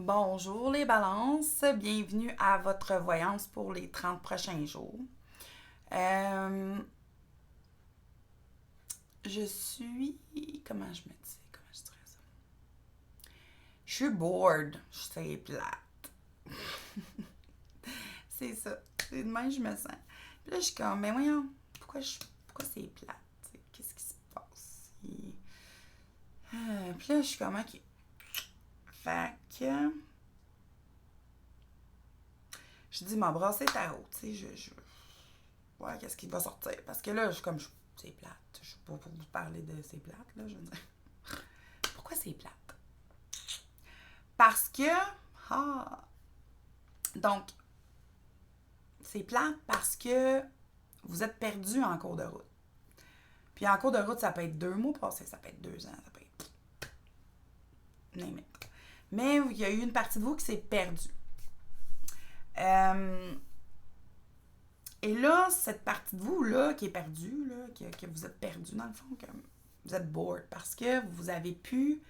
Bonjour les balances, bienvenue à votre voyance pour les 30 prochains jours. Euh, je suis... Comment je me dis? Comment je dirais ça? Je suis bored, c'est plate. C'est ça, c'est de même que je me sens. Puis là, je suis comme, mais voyons, pourquoi c'est plate? T'sais, qu'est-ce qui se passe? Puis là, je suis comme, ok. Fait que... Je dis, ma brasse est tarot, tu sais, ouais, qu'est-ce qui va sortir? Parce que là, c'est plate. Je suis pas pour vous parler de c'est plate, là, je veux dire. Pourquoi c'est plate? Parce que, ah, donc, c'est plate parce que vous êtes perdu en cours de route. Puis en cours de route, ça peut être 2 mois passés, ça peut être 2 ans, ça peut être... name it. Mais il y a eu une partie de vous qui s'est perdue. Et là, cette partie de vous, là, qui est perdue, là, que vous êtes perdu dans le fond, que vous êtes bored parce que vous avez pu...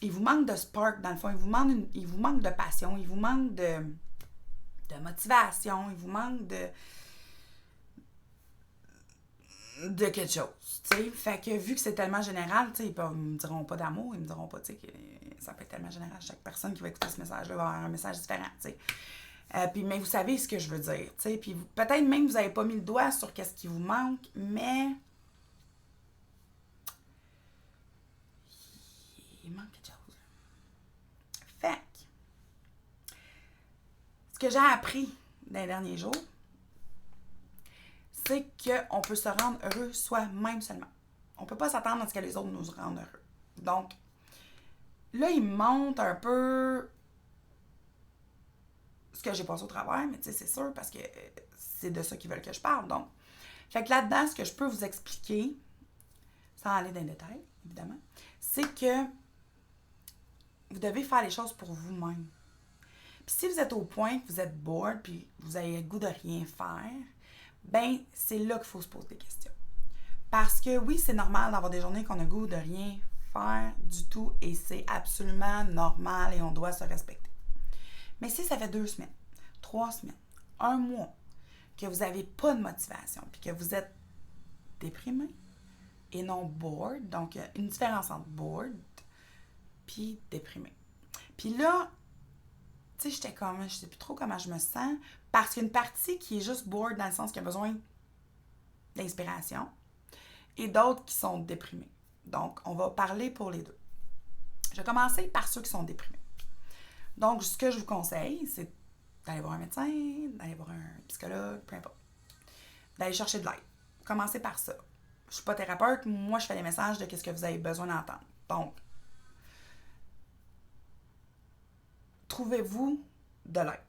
Il vous manque de spark, dans le fond. Il vous manque de passion, il vous manque de motivation, il vous manque de quelque chose, tu sais. Fait que vu que c'est tellement général, tu sais, ils me diront pas d'amour, ils me diront pas, tu sais, que ça peut être tellement général. Chaque personne qui va écouter ce message-là va avoir un message différent, tu sais. Puis, mais vous savez ce que je veux dire, tu sais. Puis peut-être même vous n'avez pas mis le doigt sur qu'est-ce qui vous manque, mais il manque quelque chose. Fait que, ce que j'ai appris dans les derniers jours, c'est qu'on peut se rendre heureux soi-même seulement. On ne peut pas s'attendre à ce que les autres nous rendent heureux. Donc, là, il montre un peu ce que j'ai passé au travers, mais tu sais, c'est sûr, parce que c'est de ça qu'ils veulent que je parle. Donc, fait que là-dedans, ce que je peux vous expliquer, sans aller dans les détails, évidemment, c'est que vous devez faire les choses pour vous-même. Puis si vous êtes au point que vous êtes bored, puis vous avez le goût de rien faire, ben c'est là qu'il faut se poser des questions. Parce que oui, c'est normal d'avoir des journées qu'on a le goût de rien faire du tout et c'est absolument normal et on doit se respecter. Mais si ça fait 2 semaines, 3 semaines, 1 mois que vous n'avez pas de motivation puis que vous êtes déprimé et non bored, donc une différence entre bored puis déprimé. Puis là, tu sais, j'étais comme, je sais plus trop comment je me sens parce qu'il y a une partie qui est juste bored dans le sens qu'il y a besoin d'inspiration et d'autres qui sont déprimés. Donc, on va parler pour les deux. Je vais commencer par ceux qui sont déprimés. Donc, ce que je vous conseille, c'est d'aller voir un médecin, d'aller voir un psychologue, peu importe. D'aller chercher de l'aide. Commencez par ça. Je ne suis pas thérapeute, moi je fais des messages de ce que vous avez besoin d'entendre. Donc, trouvez-vous de l'aide.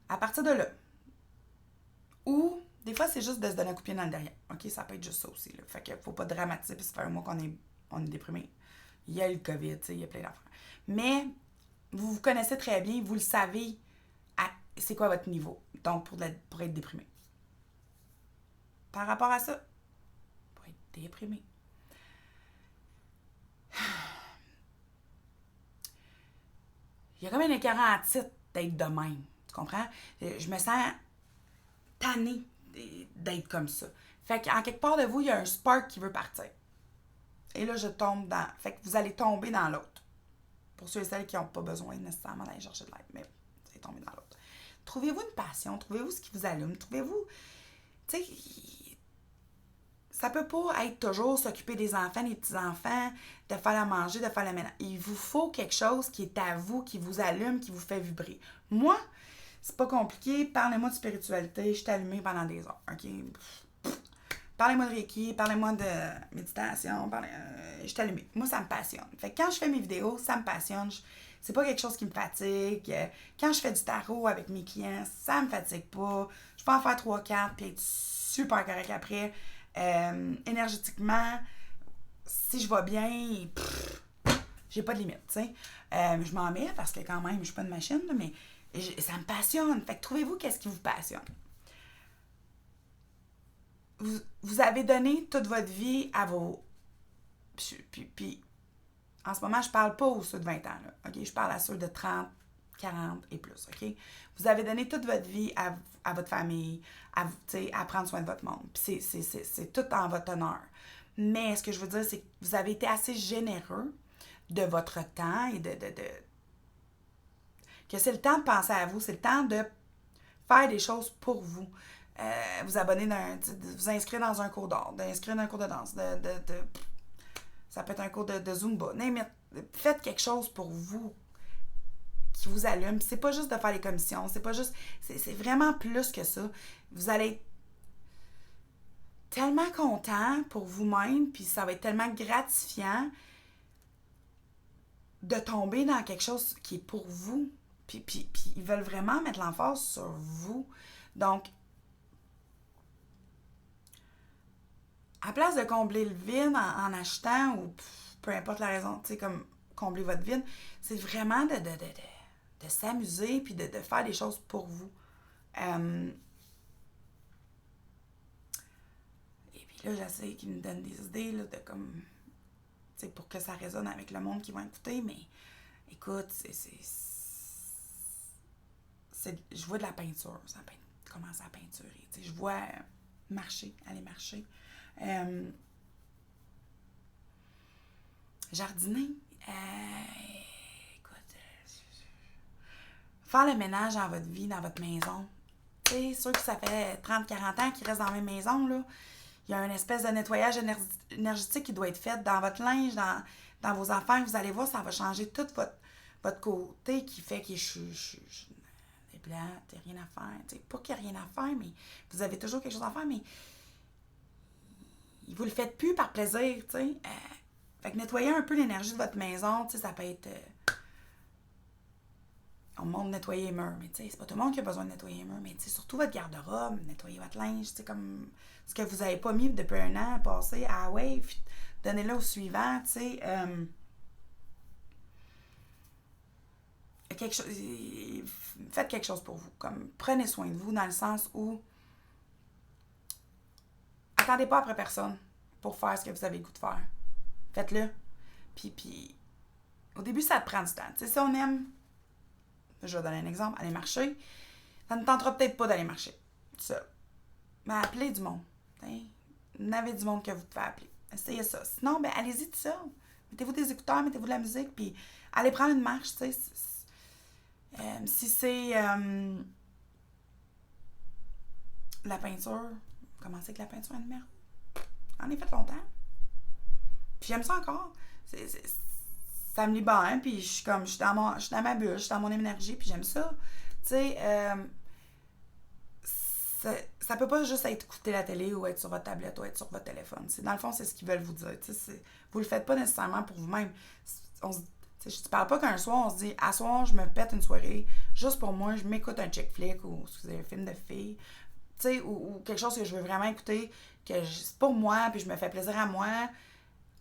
À partir de là, ou des fois c'est juste de se donner un coup de pied dans le derrière. OK, ça peut être juste ça aussi. Là. Fait qu'il ne faut pas dramatiser, puis ça fait un mois on est déprimé. Il y a le COVID, il y a plein d'affaires. Mais vous vous connaissez très bien, vous le savez, c'est quoi votre niveau. Donc, pour être déprimé. Par rapport à ça, pour être déprimé. Il y a comme un écœurant à titre d'être de même. Tu comprends? Je me sens tannée d'être comme ça. Fait qu'en quelque part de vous, il y a un spark qui veut partir. Et là, je tombe dans... Fait que vous allez tomber dans l'autre. Pour ceux et celles qui n'ont pas besoin nécessairement d'aller chercher de l'aide, mais vous allez tomber dans l'autre. Trouvez-vous une passion, trouvez-vous ce qui vous allume, trouvez-vous... Tu sais, ça peut pas être toujours s'occuper des enfants, des petits-enfants, de faire la manger, de faire la ménage. Il vous faut quelque chose qui est à vous, qui vous allume, qui vous fait vibrer. Moi, c'est pas compliqué. Parlez-moi de spiritualité, je suis allumée pendant des heures. OK? Parlez-moi de Reiki, parlez-moi de méditation, je suis allumée. Moi, ça me passionne. Fait que quand je fais mes vidéos, ça me passionne. C'est pas quelque chose qui me fatigue. Quand je fais du tarot avec mes clients, ça me fatigue pas. Je peux en faire 3-4 puis être super correct après. Énergétiquement, si je vais bien, j'ai pas de limite, tu sais. Je m'en mets parce que quand même, je suis pas une machine, là, mais ça me passionne. Fait que trouvez-vous qu'est-ce qui vous passionne. Vous avez donné toute votre vie à vos... Puis En ce moment, je parle pas aux ceux de 20 ans, là, OK? Je parle à ceux de 30, 40 et plus, OK? Vous avez donné toute votre vie à votre famille, à prendre soin de votre monde. Puis c'est tout en votre honneur. Mais ce que je veux dire, c'est que vous avez été assez généreux de votre temps et que c'est le temps de penser à vous, c'est le temps de faire des choses pour vous. Vous abonner vous inscrire dans un cours d'art, d'inscrire dans un cours de danse, ça peut être un cours de Zumba. Faites quelque chose pour vous qui vous allume. Puis c'est pas juste de faire les commissions, c'est pas juste. C'est vraiment plus que ça. Vous allez être tellement content pour vous-même, puis ça va être tellement gratifiant de tomber dans quelque chose qui est pour vous. Puis ils veulent vraiment mettre l'emphase sur vous. Donc, à place de combler le vide en achetant, ou peu importe la raison, tu sais, comme combler votre vide, c'est vraiment de s'amuser puis de faire des choses pour vous. Et puis là, j'essaie qu'ils me donnent des idées là, de comme, tu sais, pour que ça résonne avec le monde qui va écouter, mais écoute, je vois de la peinture, commencer à peinturer, tu sais, je vois aller marcher. Jardiner. Écoute, faire le ménage dans votre vie, dans votre maison. Tu sais, ceux qui ça fait 30-40 ans qui restent dans la même maison, là, il y a une espèce de nettoyage énergétique qui doit être fait dans votre linge, dans vos affaires. Vous allez voir, ça va changer tout votre côté qui fait que je des plate, il n'y a rien à faire. T'sais, pas qu'il n'y a rien à faire, mais vous avez toujours quelque chose à faire, mais vous le faites plus par plaisir, tu sais. Fait que nettoyer un peu l'énergie de votre maison, tu sais, ça peut être... on demande de nettoyer les murs, mais tu sais, c'est pas tout le monde qui a besoin de nettoyer les murs, mais tu sais, surtout votre garde-robe, nettoyer votre linge, tu sais, comme ce que vous n'avez pas mis depuis un an passé, ouais, donnez-le au suivant, tu sais. Faites quelque chose pour vous, comme prenez soin de vous dans le sens où attendez pas après personne pour faire ce que vous avez le goût de faire. Faites-le. Puis au début, ça te prend du temps. Tu sais, si on aime, je vais donner un exemple, aller marcher, ça ne tentera peut-être pas d'aller marcher seul. Mais appelez du monde. Vous avez du monde que vous pouvez appeler. Essayez ça. Sinon, ben allez-y tout seul. Mettez-vous des écouteurs, mettez-vous de la musique, puis allez prendre une marche, tu sais. Si c'est la peinture, commencez avec la peinture à numéro. J'en ai fait longtemps. Puis j'aime ça encore. Ça me libère, puis je suis dans ma bulle, je suis dans mon énergie, puis j'aime ça. Tu sais, ça peut pas juste être écouter la télé ou être sur votre tablette ou être sur votre téléphone. Dans le fond, c'est ce qu'ils veulent vous dire. Vous le faites pas nécessairement pour vous-même. Je ne parle pas qu'un soir, on se dit, à soir, je me pète une soirée, juste pour moi, je m'écoute un chick flick ou, excusez, un film de filles, ou quelque chose que je veux vraiment écouter, que c'est pour moi, puis je me fais plaisir à moi.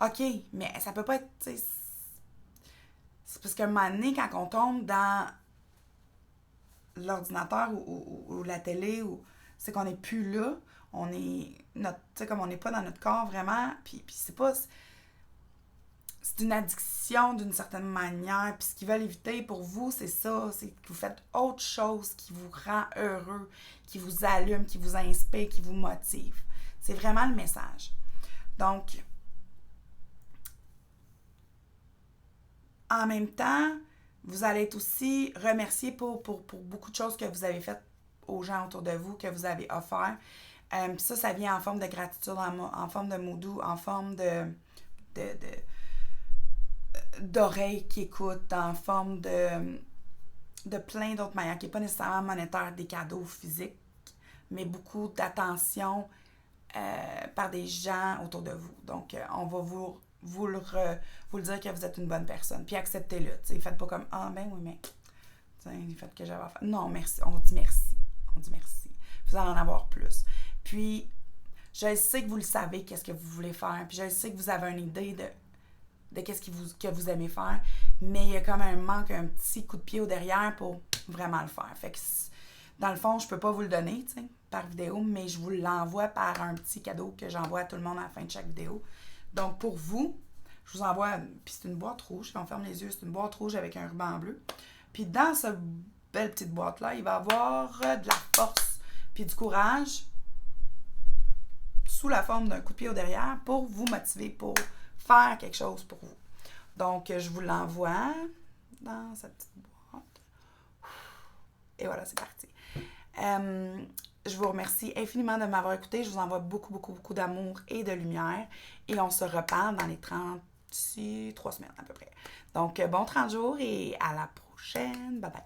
OK, mais ça peut pas être, c'est parce qu'à un moment donné, quand on tombe dans l'ordinateur ou la télé, c'est qu'on n'est plus là, on est, comme on n'est pas dans notre corps vraiment, puis c'est pas... C'est une addiction d'une certaine manière. Puis ce qu'ils veulent éviter pour vous, c'est ça. C'est que vous faites autre chose qui vous rend heureux, qui vous allume, qui vous inspire, qui vous motive. C'est vraiment le message. Donc, en même temps, vous allez être aussi remercié pour beaucoup de choses que vous avez faites aux gens autour de vous, que vous avez offert. Puis ça vient en forme de gratitude, en forme de moudou, en forme d'oreilles qui écoutent, en forme de plein d'autres manières, qui n'est pas nécessairement monétaire, des cadeaux physiques, mais beaucoup d'attention par des gens autour de vous. Donc, on va vous le dire que vous êtes une bonne personne. Puis acceptez-le. Faites pas comme « Ah, ben oui, mais faites que j'avais à faire. » Non, merci. On dit merci. On dit merci. Vous allez en avoir plus. Puis, je sais que vous le savez, qu'est-ce que vous voulez faire. Puis, je sais que vous avez une idée de qu'est-ce que vous aimez faire, mais il y a comme un manque, un petit coup de pied au derrière pour vraiment le faire. Fait que, dans le fond, je peux pas vous le donner, par vidéo, mais je vous l'envoie par un petit cadeau que j'envoie à tout le monde à la fin de chaque vidéo. Donc, pour vous, Je vous envoie, puis c'est une boîte rouge, on ferme les yeux, c'est une boîte rouge avec un ruban bleu. Puis dans cette belle petite boîte-là, il va y avoir de la force, puis du courage, sous la forme d'un coup de pied au derrière, pour vous motiver, pour faire quelque chose pour vous. Donc, je vous l'envoie dans cette petite boîte. Et voilà, c'est parti. Je vous remercie infiniment de m'avoir écouté. Je vous envoie beaucoup, beaucoup, beaucoup d'amour et de lumière. Et on se reparle dans les 3 semaines à peu près. Donc, bon 30 jours et à la prochaine. Bye bye.